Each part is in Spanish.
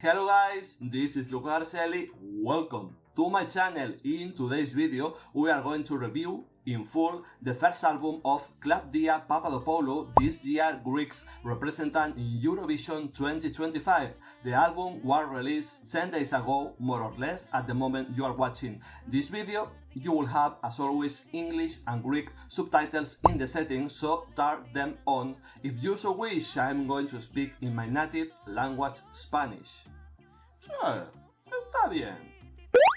Hello guys, this is Luca Arcelli. Welcome to my channel. In today's video we are going to review in full the first album of Claudia Papadopoulou, this year Greeks representant in Eurovision 2025. The album was released 10 days ago, more or less, at the moment you are watching this video. You will have, as always, English and Greek subtitles in the settings, so turn them on. If you so wish, I'm going to speak in my native language, Spanish. Sure, está bien.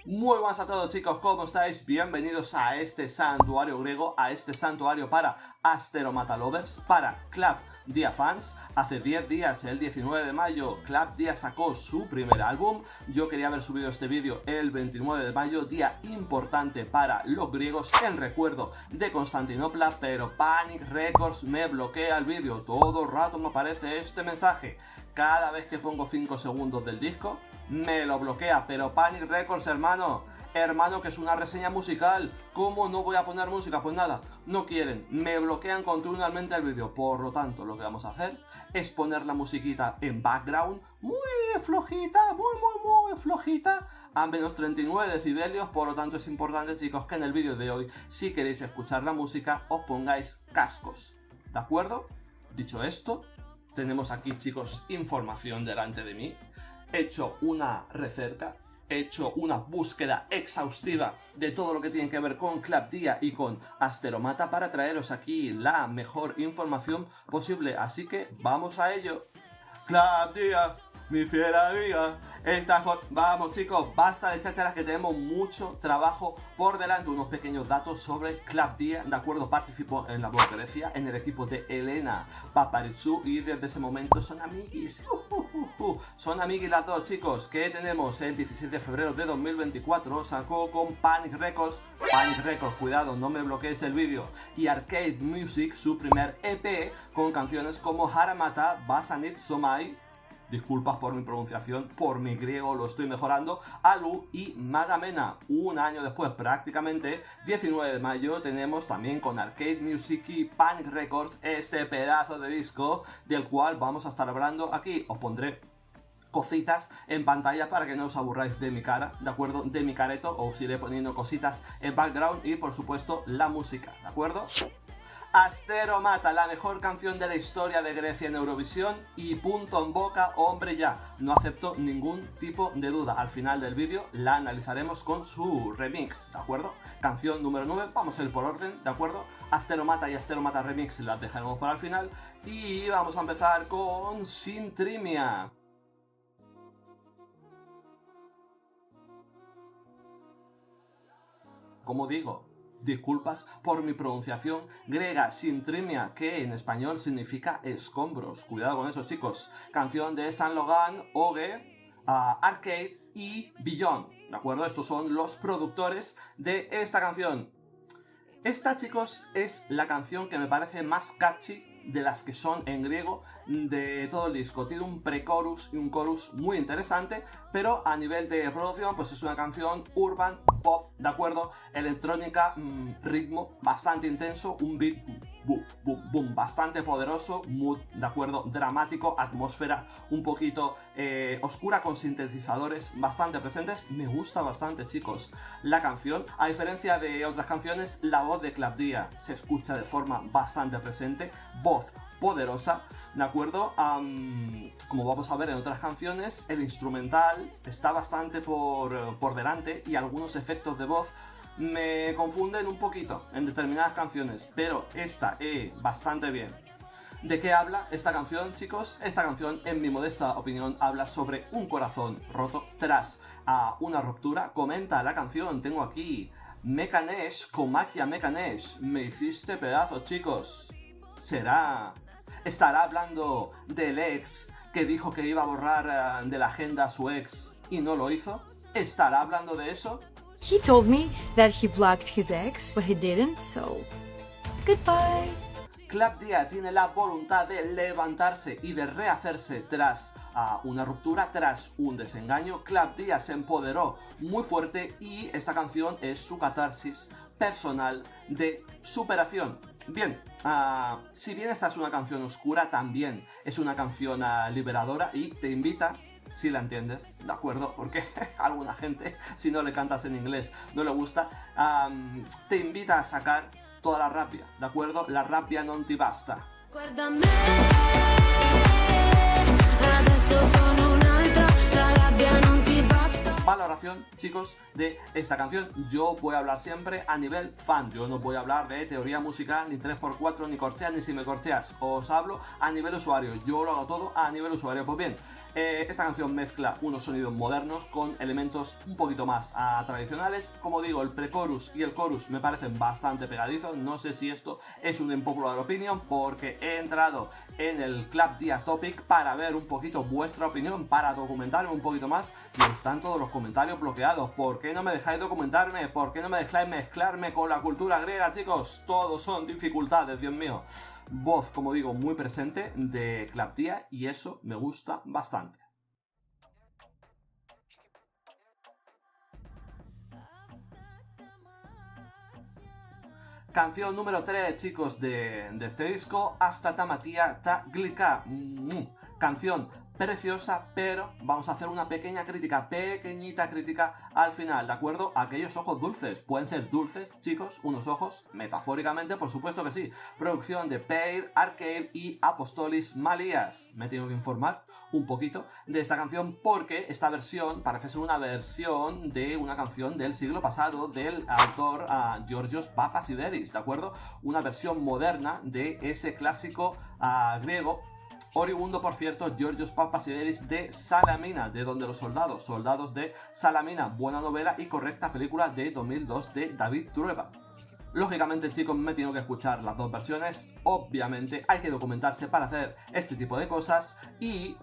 Muy buenas a todos, chicos, ¿cómo estáis? Bienvenidos a este santuario griego, a este santuario para Asteromata Lovers, para Claudia fans. Hace 10 días, el 19 de mayo, Claudia sacó su primer álbum. Yo quería haber subido este vídeo el 29 de mayo, día importante para los griegos en recuerdo de Constantinopla, pero Panic Records me bloquea el vídeo. Todo el rato me aparece este mensaje. Cada vez que pongo 5 segundos del disco, me lo bloquea, pero Panic Records, hermano, que es una reseña musical, ¿cómo no voy a poner música? Pues nada, no quieren, me bloquean continuamente el vídeo. Por lo tanto, lo que vamos a hacer es poner la musiquita en background, muy flojita, muy flojita, a menos 39 decibelios. Por lo tanto, es importante, chicos, que en el vídeo de hoy, si queréis escuchar la música, os pongáis cascos, ¿de acuerdo? Dicho esto, tenemos aquí, chicos, información delante de mí. He hecho una recerca, he hecho una búsqueda exhaustiva de todo lo que tiene que ver con Claudia y con Asteromata para traeros aquí la mejor información posible. Así que vamos a ello. Claudia, mi fiera amiga, vamos, chicos, basta de chácharas, que tenemos mucho trabajo por delante. Unos pequeños datos sobre Claudia, ¿de acuerdo? Participó en la Voz Grecia, en el equipo de Elena Paparizou, y desde ese momento son amiguis. Son amiguis las dos, chicos. Que tenemos el 16 de febrero de 2024, sacó con Panic Records, cuidado, no me bloquees el vídeo, y Arcade Music su primer EP con canciones como Haramata, Basanit Somai, disculpas por mi pronunciación, por mi griego lo estoy mejorando, Alu y Magamena. Un año después, prácticamente, 19 de mayo, tenemos también con Arcade Music y Panic Records este pedazo de disco del cual vamos a estar hablando aquí. Os pondré cositas en pantalla para que no os aburráis de mi cara, ¿de acuerdo? De mi careto, os iré poniendo cositas en background y, por supuesto, la música, ¿de acuerdo? Asteromata, la mejor canción de la historia de Grecia en Eurovisión, y punto en boca, hombre, ya. No acepto ningún tipo de duda. Al final del vídeo la analizaremos con su remix, ¿de acuerdo? Canción número 9, vamos a ir por orden, ¿de acuerdo? Asteromata y Asteromata Remix las dejaremos para el final. Y vamos a empezar con Sintrimia. Como digo, disculpas por mi pronunciación griega. Sintrimia, que en español significa escombros. Cuidado con eso, chicos. Canción de Saint Logan, Oge, Arcade y Beyond, ¿de acuerdo? Estos son los productores de esta canción. Esta, chicos, es la canción que me parece más catchy de las que son en griego de todo el disco. Tiene un pre-chorus y un chorus muy interesante, pero a nivel de producción, pues es una canción urban pop, ¿de acuerdo? Electrónica, ritmo bastante intenso, un beat boom, bastante poderoso, mood, ¿de acuerdo? Dramático, atmósfera un poquito oscura, con sintetizadores bastante presentes. Me gusta bastante, chicos, la canción. A diferencia de otras canciones, la voz de Claudia se escucha de forma bastante presente, voz poderosa, ¿de acuerdo? Como vamos a ver en otras canciones, el instrumental está bastante por delante, y algunos efectos de voz me confunden un poquito en determinadas canciones, pero esta bastante bien. ¿De qué habla esta canción, chicos? Esta canción, en mi modesta opinión, habla sobre un corazón roto tras una ruptura. Comenta la canción, tengo aquí: Mekanesh, Komakia Mekanesh, me hiciste pedazo, chicos. ¿Estará hablando del ex que dijo que iba a borrar de la agenda a su ex y no lo hizo? ¿Estará hablando de eso? He told me that he blocked his ex, but he didn't, so goodbye. Claudia tiene la voluntad de levantarse y de rehacerse tras una ruptura, tras un desengaño. Claudia se empoderó muy fuerte y esta canción es su catarsis personal de superación. Bien, si bien esta es una canción oscura, también es una canción liberadora y te invita si la entiendes, ¿de acuerdo? Porque a alguna gente, si no le cantas en inglés, no le gusta, te invita a sacar toda la rabbia, ¿de acuerdo? La rabbia non ti basta. Guardami, adesso sono un'altra, la rabbia non ti basta. Valoración, chicos, de esta canción. Yo voy a hablar siempre a nivel fan. Yo no voy a hablar de teoría musical, ni 3x4, ni corcheas, ni si me corcheas. Os hablo a nivel usuario. Yo lo hago todo a nivel usuario. Pues bien, esta canción mezcla unos sonidos modernos con elementos un poquito más tradicionales. Como digo, el pre-chorus y el chorus me parecen bastante pegadizos. No sé si esto es un unpopular opinion, porque he entrado en el Club Dia Topic para ver un poquito vuestra opinión, para documentarme un poquito más, y están todos los comentarios bloqueados. ¿Por qué no me dejáis documentarme? ¿Por qué no me dejáis mezclarme con la cultura griega, chicos? Todos son dificultades, Dios mío. Voz, como digo, muy presente de Club Dia, y eso me gusta bastante. Canción número 3, chicos, de este disco, Afta Tamatia Ta Glika. Canción preciosa, pero vamos a hacer una pequeña crítica, pequeñita crítica al final, ¿de acuerdo? Aquellos ojos dulces, ¿pueden ser dulces, chicos? Unos ojos, metafóricamente, por supuesto que sí. Producción de Peir, Arcade y Apostolis Malias. Me tengo que informar un poquito de esta canción, porque esta versión parece ser una versión de una canción del siglo pasado del autor Georgios Papasideris, ¿de acuerdo? Una versión moderna de ese clásico griego, oriundo, por cierto, Georgios Papasideris de Salamina, de donde los soldados de Salamina, buena novela y correcta película de 2002 de David Trueba. Lógicamente, chicos, me tengo que escuchar las dos versiones. Obviamente hay que documentarse para hacer este tipo de cosas, y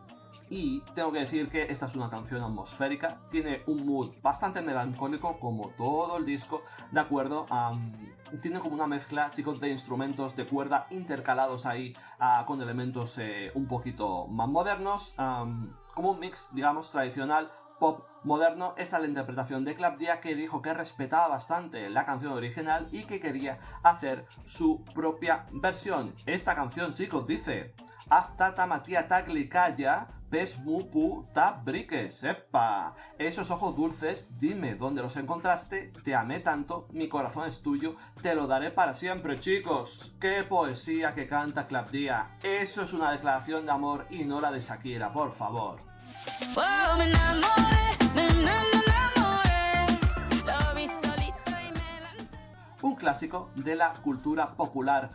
tengo que decir que esta es una canción atmosférica, tiene un mood bastante melancólico, como todo el disco, ¿de acuerdo? Tiene como una mezcla, chicos, de instrumentos de cuerda intercalados ahí con elementos un poquito más modernos, como un mix, digamos, tradicional, pop moderno. Esta es la interpretación de Club Dia, que dijo que respetaba bastante la canción original y que quería hacer su propia versión. Esta canción, chicos, dice: Afta Tamatia Taglikaya Pes Mupu Ta Briques. ¡Epa! Esos ojos dulces, dime dónde los encontraste, te amé tanto, mi corazón es tuyo, te lo daré para siempre, chicos. ¡Qué poesía que canta Club Dia! Eso es una declaración de amor y no la de Shakira, por favor. Oh, me enamoré, lo vi solito y me lancé. Un clásico de la cultura popular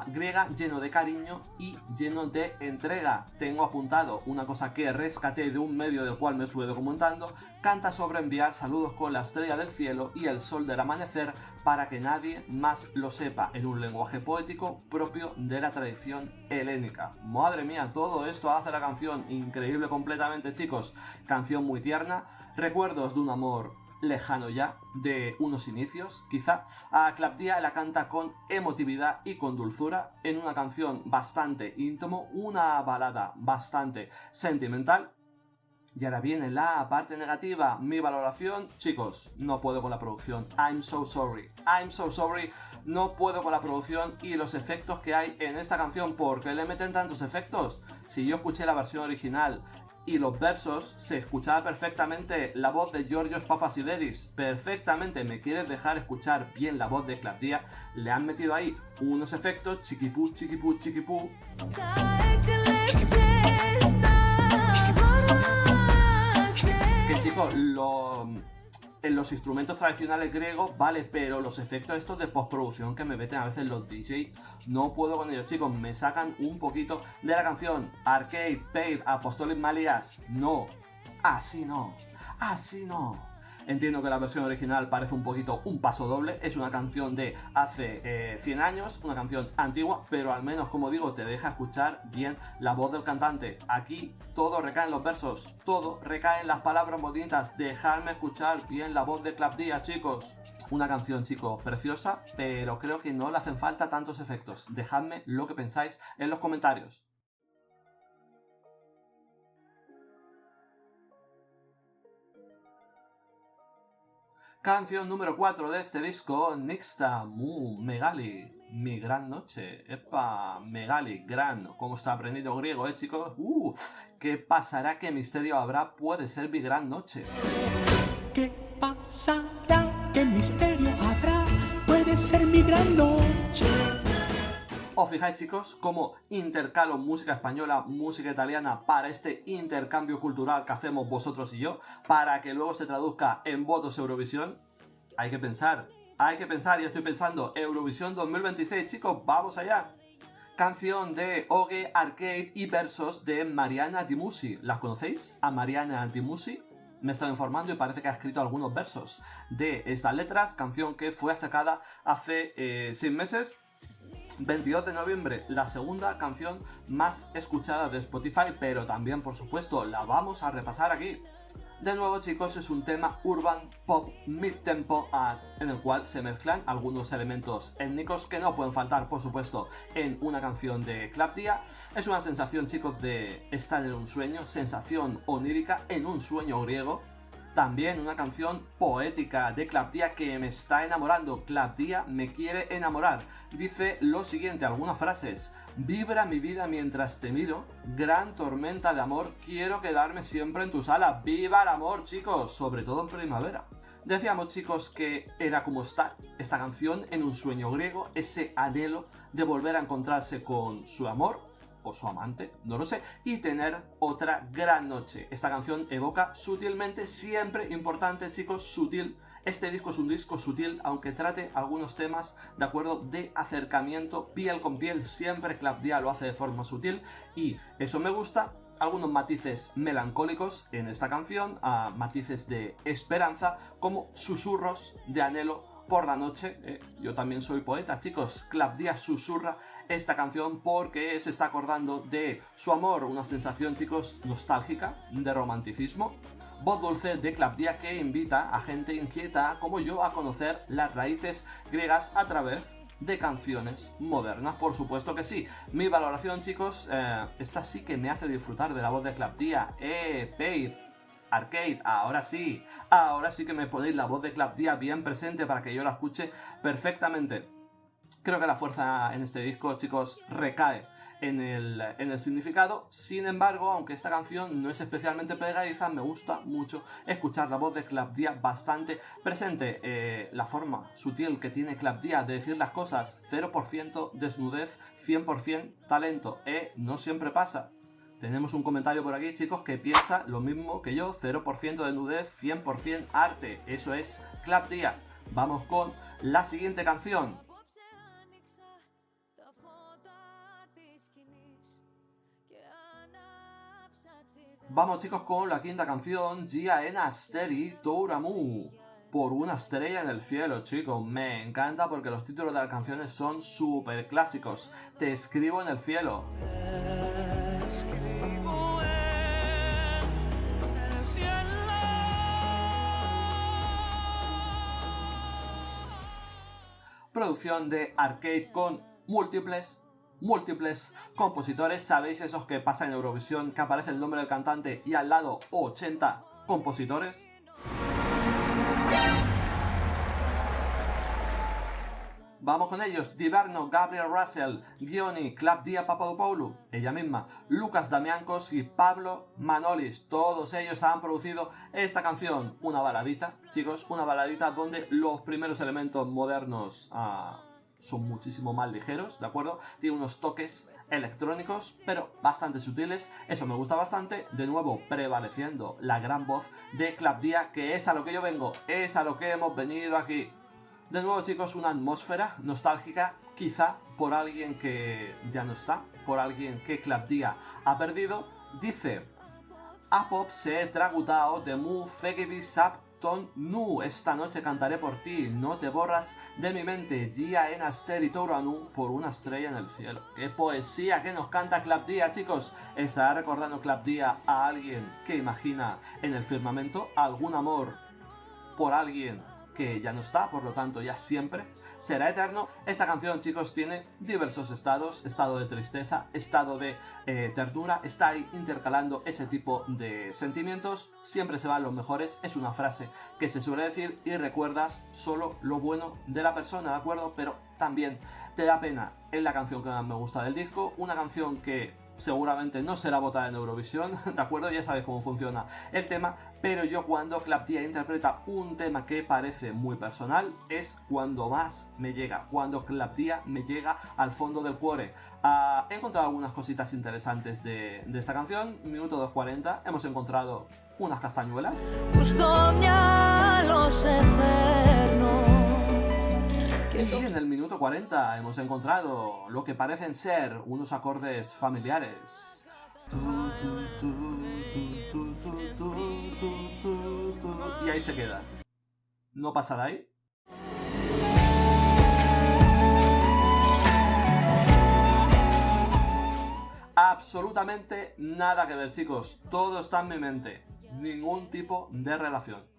griega, lleno de cariño y lleno de entrega. Tengo apuntado una cosa que rescaté de un medio del cual me estuve documentando. Canta sobre enviar saludos con la estrella del cielo y el sol del amanecer para que nadie más lo sepa, en un lenguaje poético propio de la tradición helénica. Madre mía, todo esto hace la canción increíble completamente, chicos. Canción muy tierna, recuerdos de un amor lejano ya, de unos inicios, quizá. Club Dia la canta con emotividad y con dulzura, en una canción bastante íntimo, una balada bastante sentimental. Y ahora viene la parte negativa, mi valoración. Chicos, no puedo con la producción. I'm so sorry, no puedo con la producción y los efectos que hay en esta canción. ¿Por qué le meten tantos efectos? Si yo escuché la versión original y los versos, se escuchaba perfectamente la voz de Georgios Papasideris, perfectamente. ¿Me quieres dejar escuchar bien la voz de Club Dia? Le han metido ahí unos efectos, chiquipú, chiquipú, chiquipú, que, chicos, en los instrumentos tradicionales griegos, vale, pero los efectos estos de postproducción que me meten a veces los DJ, no puedo con ellos, chicos, me sacan un poquito de la canción. Arcade, Peir, Apostolis Malias, no, así no, así no. Entiendo que la versión original parece un poquito un paso doble, es una canción de hace 100 años, una canción antigua, pero al menos, como digo, te deja escuchar bien la voz del cantante. Aquí todo recae en los versos, todo recae en las palabras bonitas. Dejadme escuchar bien la voz de Club Dia, chicos. Una canción, chicos, preciosa, pero creo que no le hacen falta tantos efectos. Dejadme lo que pensáis en los comentarios. Canción número 4 de este disco, Nixta Mu Megali. mi gran noche. Epa, megali, gran. ¿Cómo está aprendiendo griego, chicos? ¿Qué pasará? ¿Qué misterio habrá? Puede ser mi gran noche. ¿Qué pasará? ¿Qué misterio habrá? Puede ser mi gran noche. ¿Os fijáis, chicos, cómo intercalo música española, música italiana para este intercambio cultural que hacemos vosotros y yo, para que luego se traduzca en votos Eurovisión? Hay que pensar, ya estoy pensando. Eurovisión 2026, chicos, vamos allá. Canción de Oge Arcade y versos de Mariana Di Musi. ¿Las conocéis? A Mariana Di Musi. Me he estado informando y parece que ha escrito algunos versos de estas letras. Canción que fue sacada hace 6 meses. 22 de noviembre, la segunda canción más escuchada de Spotify, pero también, por supuesto, la vamos a repasar aquí. De nuevo, chicos, es un tema urban pop mid-tempo en el cual se mezclan algunos elementos étnicos que no pueden faltar, por supuesto, en una canción de Club Dia. Es una sensación, chicos, de estar en un sueño, sensación onírica en un sueño griego. También una canción poética de Club Dia que me está enamorando. Club Dia me quiere enamorar. Dice lo siguiente, algunas frases. Vibra mi vida mientras te miro, gran tormenta de amor, quiero quedarme siempre en tu sala. ¡Viva el amor, chicos! Sobre todo en primavera. Decíamos, chicos, que era como estar esta canción en un sueño griego, ese anhelo de volver a encontrarse con su amor, o su amante, no lo sé, y tener otra gran noche. Esta canción evoca sutilmente, siempre importante, chicos, sutil. Este disco es un disco sutil, aunque trate algunos temas, de acuerdo, de acercamiento, piel con piel, siempre Club Dia lo hace de forma sutil, y eso me gusta. Algunos matices melancólicos en esta canción, matices de esperanza, como susurros de anhelo por la noche. Yo también soy poeta, chicos. Club Dia susurra esta canción porque se está acordando de su amor, una sensación, chicos, nostálgica, de romanticismo. Voz dulce de Club Dia que invita a gente inquieta como yo a conocer las raíces griegas a través de canciones modernas, por supuesto que sí. Mi valoración, chicos, esta sí que me hace disfrutar de la voz de Club Dia. Paid Arcade, ahora sí que me ponéis la voz de Club Dia bien presente para que yo la escuche perfectamente. Creo que la fuerza en este disco, chicos, recae en el significado. Sin embargo, aunque esta canción no es especialmente pegadiza, me gusta mucho escuchar la voz de Club Dia bastante presente. La forma sutil que tiene Club Dia de decir las cosas, 0% desnudez, 100% talento. No siempre pasa. Tenemos un comentario por aquí, chicos, que piensa lo mismo que yo, 0% de nudez, 100% arte. Eso es Club Dia. Vamos con la siguiente canción. Vamos, chicos, con la quinta canción, Gia en Asteri Touramu. Por una estrella en el cielo, chicos. Me encanta porque los títulos de las canciones son súper clásicos. Te escribo en el cielo. Producción de Arcade con múltiples compositores. ¿Sabéis esos que pasa en Eurovisión que aparece el nombre del cantante y al lado 80 compositores? Vamos con ellos. Diverno, Gabriel Russell, Gioni, Club Dia Papadopoulou, ella misma, Lucas Damiancos y Pablo Manolis. Todos ellos han producido esta canción. Una baladita, chicos, una baladita donde los primeros elementos modernos son muchísimo más ligeros, ¿de acuerdo? Tiene unos toques electrónicos, pero bastante sutiles. Eso me gusta bastante. De nuevo, prevaleciendo la gran voz de Club Dia, que es a lo que yo vengo, es a lo que hemos venido aquí. De nuevo, chicos, una atmósfera nostálgica, quizá por alguien que ya no está, por alguien que Club Dia ha perdido. Dice: Apop se tragutao de mu fegebi sap ton nu. Esta noche cantaré por ti, no te borras de mi mente. Gia en Asteri Touranu, por una estrella en el cielo. ¡Qué poesía que nos canta Club Dia, chicos! ¿Estará recordando Club Dia a alguien que imagina en el firmamento algún amor por alguien que ya no está, por lo tanto ya siempre será eterno. Esta canción, chicos, tiene diversos estados: estado de tristeza, estado de ternura, está ahí intercalando ese tipo de sentimientos. Siempre se van los mejores, es una frase que se suele decir, y recuerdas solo lo bueno de la persona, ¿de acuerdo? Pero también te da pena. Es la canción que más me gusta del disco, una canción que seguramente no será votada en Eurovisión, ¿de acuerdo? Ya sabes cómo funciona el tema, pero yo cuando Club Dia interpreta un tema que parece muy personal, es cuando más me llega, cuando Club Dia me llega al fondo del cuore. He encontrado algunas cositas interesantes de esta canción. Minuto 2:40, hemos encontrado unas castañuelas. Y en el minuto 40 hemos encontrado lo que parecen ser unos acordes familiares. Y ahí se queda. No pasa de ahí. Absolutamente nada que ver, chicos. Todo está en mi mente. Ningún tipo de relación.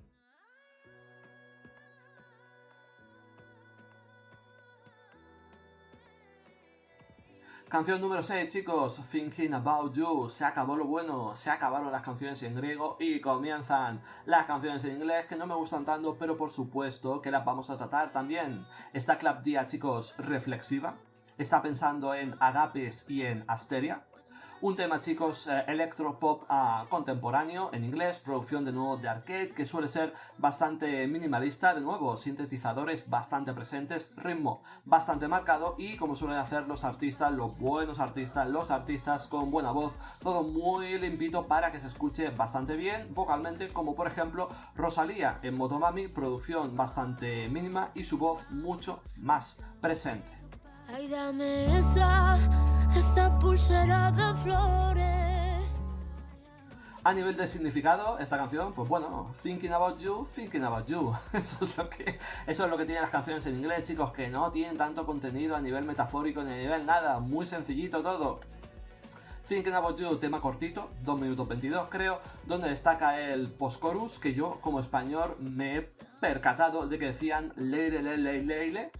Canción número 6, chicos, Thinking About You. Se acabó lo bueno, se acabaron las canciones en griego y comienzan las canciones en inglés, que no me gustan tanto, pero por supuesto que las vamos a tratar también. Esta Club Dia, chicos, reflexiva, está pensando en Agapes y en Asteria. Un tema, chicos, electropop contemporáneo en inglés, producción de nuevo de Arcade, que suele ser bastante minimalista, de nuevo, sintetizadores bastante presentes, ritmo bastante marcado y como suelen hacer los artistas, los buenos artistas, los artistas con buena voz, todo muy limpito para que se escuche bastante bien vocalmente, como por ejemplo Rosalía en Motomami, producción bastante mínima y su voz mucho más presente. Ay, dame esa pulsera de flores. A nivel de significado, esta canción, pues bueno, thinking about you. Eso es lo que tienen las canciones en inglés, chicos, que no tienen tanto contenido a nivel metafórico ni a nivel nada, muy sencillito todo. Thinking About You, tema cortito, 2 minutos 22 creo, donde destaca el post-chorus, que yo como español me he percatado de que decían leire, leire, leire.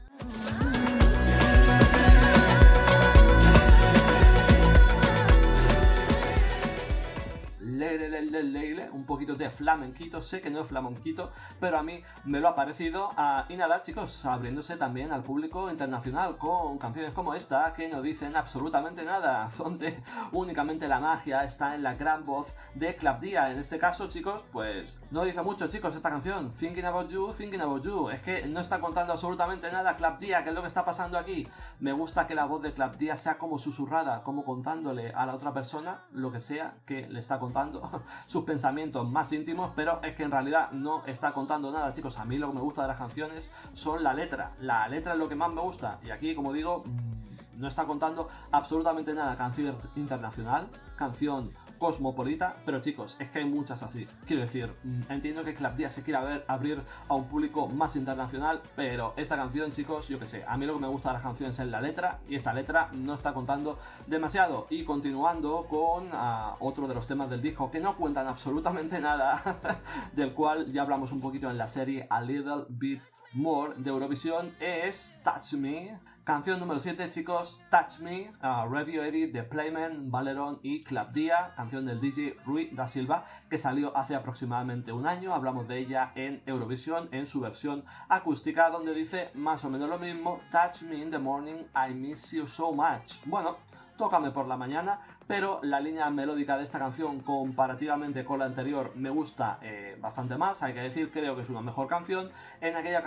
Leile, un poquito de flamenquito, sé que no es flamenquito, pero a mí me lo ha parecido. Y nada, chicos, abriéndose también al público internacional con canciones como esta que no dicen absolutamente nada, donde únicamente la magia está en la gran voz de Club Dia. En este caso, chicos, pues no dice mucho, chicos, esta canción, Thinking About You, es que no está contando absolutamente nada Club Dia, que es lo que está pasando aquí. Me gusta que la voz de Club Dia sea como susurrada, como contándole a la otra persona lo que sea que le está contando, sus pensamientos más íntimos, pero es que en realidad no está contando nada, chicos. A mí lo que me gusta de las canciones son la letra es lo que más me gusta, y aquí, como digo, no está contando absolutamente nada. Canción internacional, canción cosmopolita, pero chicos, es que hay muchas así. Quiero decir, entiendo que Club Dia se quiera abrir a un público más internacional, pero esta canción, chicos, yo que sé, a mí lo que me gusta de las canciones es la letra, y esta letra no está contando demasiado. Y continuando con otro de los temas del disco que no cuentan absolutamente nada, del cual ya hablamos un poquito en la serie A Little Bit More de Eurovisión, es Touch Me. Canción número 7, chicos, Touch Me, Radio Edit de Playmen, Valeron y Club Dia, canción del DJ Rui da Silva, que salió hace aproximadamente un año. Hablamos de ella en Eurovisión, en su versión acústica, donde dice más o menos lo mismo: Touch me in the morning, I miss you so much. Bueno, tócame por la mañana, pero la línea melódica de esta canción, comparativamente con la anterior, me gusta bastante más, hay que decir. Creo que es una mejor canción. En aquella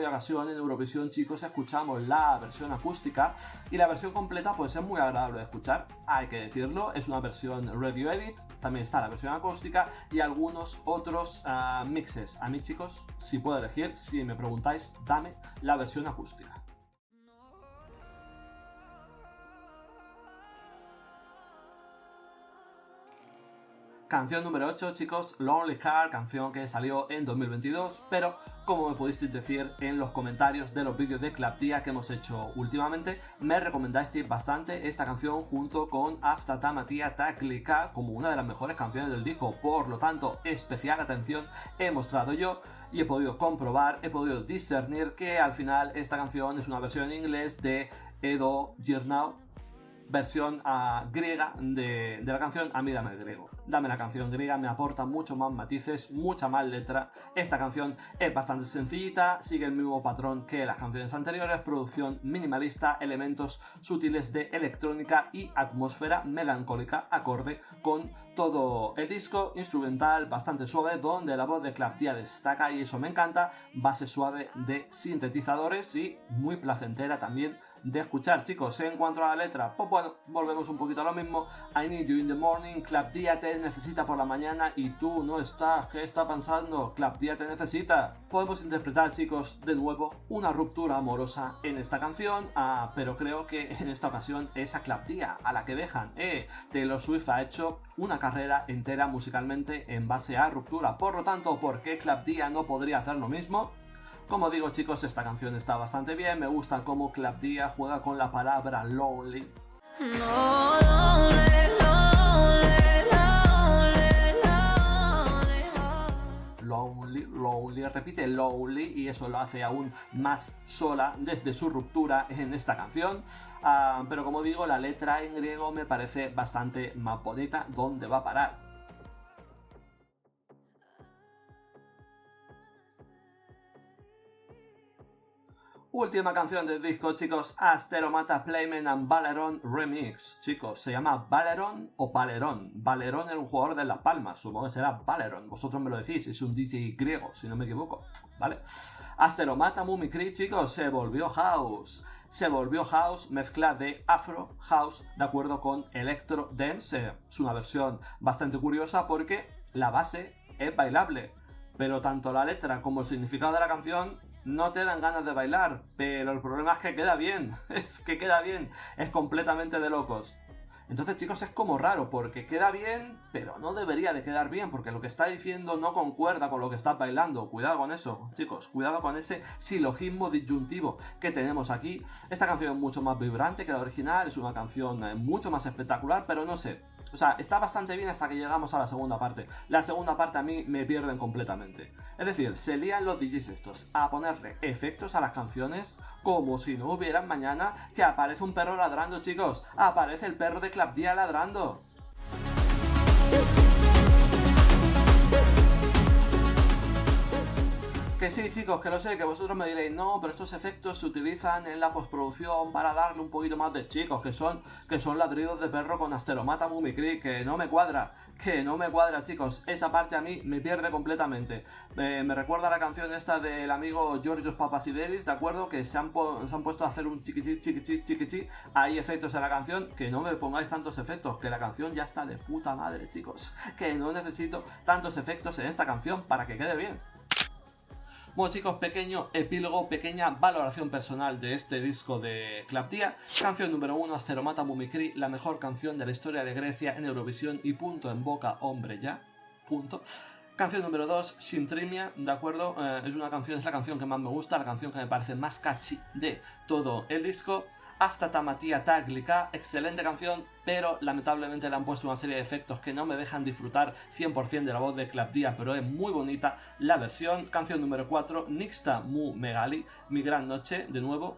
ocasión, en Eurovisión, chicos, escuchamos la versión acústica, y la versión completa pues es muy agradable de escuchar, hay que decirlo. Es una versión Radio Edit, también está la versión acústica y algunos otros mixes. A mí, chicos, si puedo elegir, si me preguntáis, dame la versión acústica. Canción número 8, chicos, Lonely Heart, canción que salió en 2022, pero como me pudisteis decir en los comentarios de los vídeos de Club Dia que hemos hecho últimamente, me recomendasteis bastante esta canción junto con After Tamatia Taklika como una de las mejores canciones del disco, por lo tanto, especial atención he mostrado yo y he podido comprobar, he podido discernir que al final esta canción es una versión en inglés de Edo Girnau, versión griega de la canción A mí dame el griego. Dame la canción griega, me aporta mucho más matices, mucha más letra. Esta canción es bastante sencillita, sigue el mismo patrón que las canciones anteriores, producción minimalista, elementos sutiles de electrónica y atmósfera melancólica acorde con todo el disco, instrumental bastante suave donde la voz de Club Dia destaca y eso me encanta, base suave de sintetizadores y muy placentera también de escuchar, chicos. En cuanto a la letra, pues bueno, volvemos un poquito a lo mismo. I need you in the morning, Club Dia te necesita por la mañana y tú no estás, ¿qué está pasando? Club Dia te necesita. Podemos interpretar, chicos, de nuevo una ruptura amorosa en esta canción, pero creo que en esta ocasión es a Club Dia a la que dejan. Taylor Swift ha hecho una carrera entera musicalmente en base a ruptura, por lo tanto, ¿por qué Club Dia no podría hacer lo mismo? Como digo, chicos, esta canción está bastante bien, me gusta cómo Club Dia juega con la palabra lonely. No, lonely, lonely, lonely, lonely. Lonely, repite lonely y eso lo hace aún más sola desde su ruptura en esta canción. Pero como digo, la letra en griego me parece bastante más bonita. ¿Dónde va a parar? Última canción del disco, chicos, Asteromata Playmen and Valeron Remix. Chicos, ¿se llama Valeron o Valeron? Valeron era un jugador de Las Palmas, supongo que será Valeron. Vosotros me lo decís, es un DJ griego, si no me equivoco, ¿vale? Asteromata Mumikri, chicos, se volvió house. Se volvió house, mezcla de afro house, de acuerdo con electro dance. Es una versión bastante curiosa porque la base es bailable, pero tanto la letra como el significado de la canción no te dan ganas de bailar, pero el problema es que queda bien, es completamente de locos. Entonces, chicos, es como raro, porque queda bien, pero no debería de quedar bien, porque lo que está diciendo no concuerda con lo que estás bailando. Cuidado con eso, chicos, cuidado con ese silogismo disyuntivo que tenemos aquí. Esta canción es mucho más vibrante que la original, es una canción mucho más espectacular, pero no sé. O sea, está bastante bien hasta que llegamos a la segunda parte. La segunda parte a mí me pierden completamente. Es decir, se lían los DJs estos a ponerle efectos a las canciones como si no hubieran mañana, que aparece un perro ladrando, chicos. Aparece el perro de Club Dia ladrando. Que sí, chicos, que lo sé, que vosotros me diréis, no, pero estos efectos se utilizan en la postproducción para darle un poquito más de chicos, que son ladridos de perro con Asteromata Mumikri, que no me cuadra, chicos. Esa parte a mí me pierde completamente. Me recuerda a la canción esta del amigo Georgios Papasidelis, ¿de acuerdo? Que se han puesto a hacer un chiquichi. Hay efectos en la canción, que no me pongáis tantos efectos, que la canción ya está de puta madre, chicos. Que no necesito tantos efectos en esta canción para que quede bien. Bueno, chicos, pequeño epílogo, pequeña valoración personal de este disco de Club Dia. Canción número 1, Asteromata Mumikri, la mejor canción de la historia de Grecia en Eurovisión y punto en boca, hombre ya, punto. Canción número 2, Shintrimia, ¿de acuerdo? Es la canción que más me gusta, la canción que me parece más catchy de todo el disco. After Tamatia Taklika, excelente canción, pero lamentablemente le han puesto una serie de efectos que no me dejan disfrutar 100% de la voz de Club Dia, pero es muy bonita la versión. Canción número 4, Nixta Mu Megali, Mi Gran Noche, de nuevo,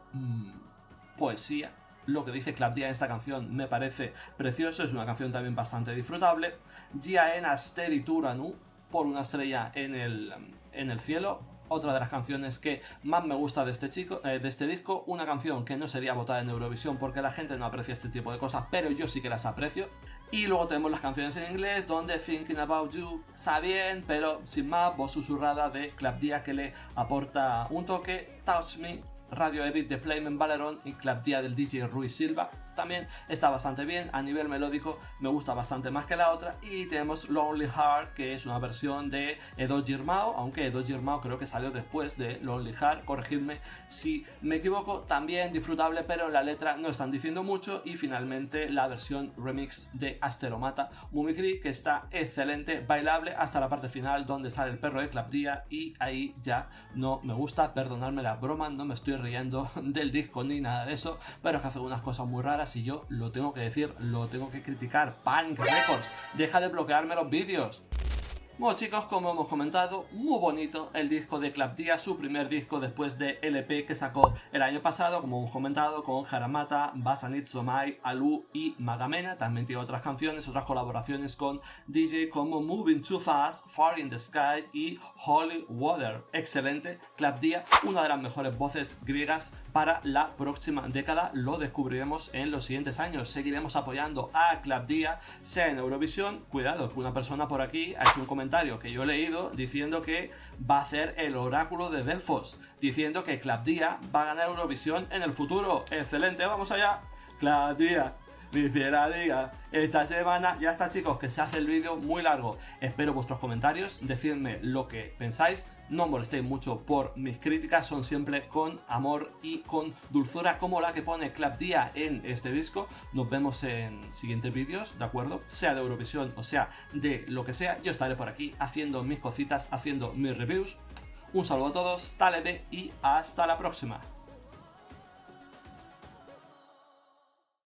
poesía. Lo que dice Club Dia en esta canción me parece precioso, es una canción también bastante disfrutable. Gia en Asteri Turanu, por una estrella en el cielo. Otra de las canciones que más me gusta de este disco, una canción que no sería votada en Eurovisión porque la gente no aprecia este tipo de cosas, pero yo sí que las aprecio. Y luego tenemos las canciones en inglés, donde Thinking About You está bien, pero sin más, voz susurrada de Club Dia que le aporta un toque. Touch Me, Radio Edit de Playmen Valeron y Club Dia del DJ Rui Silva. también está bastante bien. A nivel melódico me gusta bastante más que la otra. Y tenemos Lonely Heart, que es una versión de Edo Girmao, aunque Edo Girmao creo que salió después de Lonely Heart, corregidme si me equivoco. También disfrutable, pero en la letra no están diciendo mucho. Y finalmente la versión remix de Asteromata Mumikri, que está excelente, bailable hasta la parte final donde sale el perro de Clap Dia, y ahí ya no me gusta. Perdonadme la broma, no me estoy riendo del disco ni nada de eso, pero es que hace unas cosas muy raras y yo lo tengo que decir, lo tengo que criticar. Panic Records, deja de bloquearme los vídeos. Bueno chicos, como hemos comentado, muy bonito el disco de Clap Dia, su primer disco después de LP que sacó el año pasado, como hemos comentado, con Haramata, Basanitsomai, Alu y Magamena. También tiene otras canciones, otras colaboraciones con DJ como Moving Too Fast, Far in the Sky y Holy Water. Excelente, Clap Dia, una de las mejores voces griegas para la próxima década. Lo descubriremos en los siguientes años. Seguiremos apoyando a Clap Dia, sea en Eurovisión. Cuidado, que una persona por aquí ha hecho un comentario que yo he leído diciendo que va a hacer el oráculo de Delfos, diciendo que Clap Dia va a ganar Eurovisión en el futuro. Excelente, vamos allá. Clap Dia, mi fiera diga, esta semana ya está chicos, que se hace el vídeo muy largo. Espero vuestros comentarios, decidme lo que pensáis, no molestéis mucho por mis críticas, son siempre con amor y con dulzura como la que pone Clap Dia en este disco. Nos vemos en siguientes vídeos, ¿de acuerdo? Sea de Eurovisión o sea de lo que sea, yo estaré por aquí haciendo mis cositas, haciendo mis reviews. Un saludo a todos, talede y hasta la próxima.